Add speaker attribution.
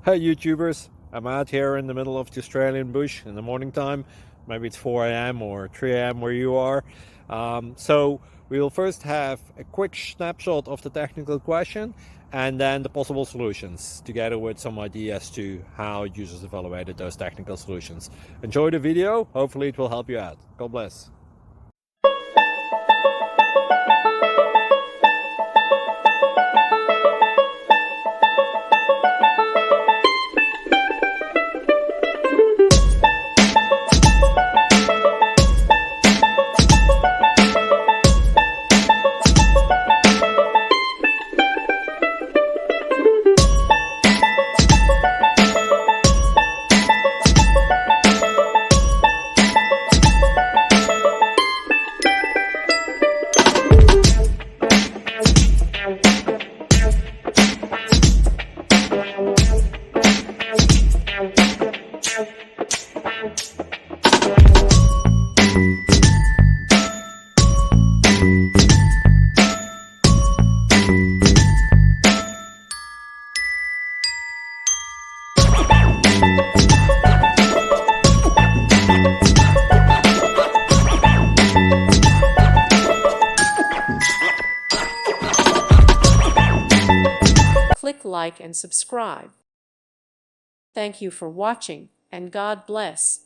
Speaker 1: Hey YouTubers, I'm out here in the middle of the Australian bush in the morning time. Maybe it's 4 a.m. or 3 a.m. where you are. So we'll first have a quick snapshot of the technical question and then the possible solutions, together with some ideas to how users evaluated those technical solutions. Enjoy the video, hopefully it will help you out. God bless.
Speaker 2: Click like and subscribe. Thank you for watching, and God bless.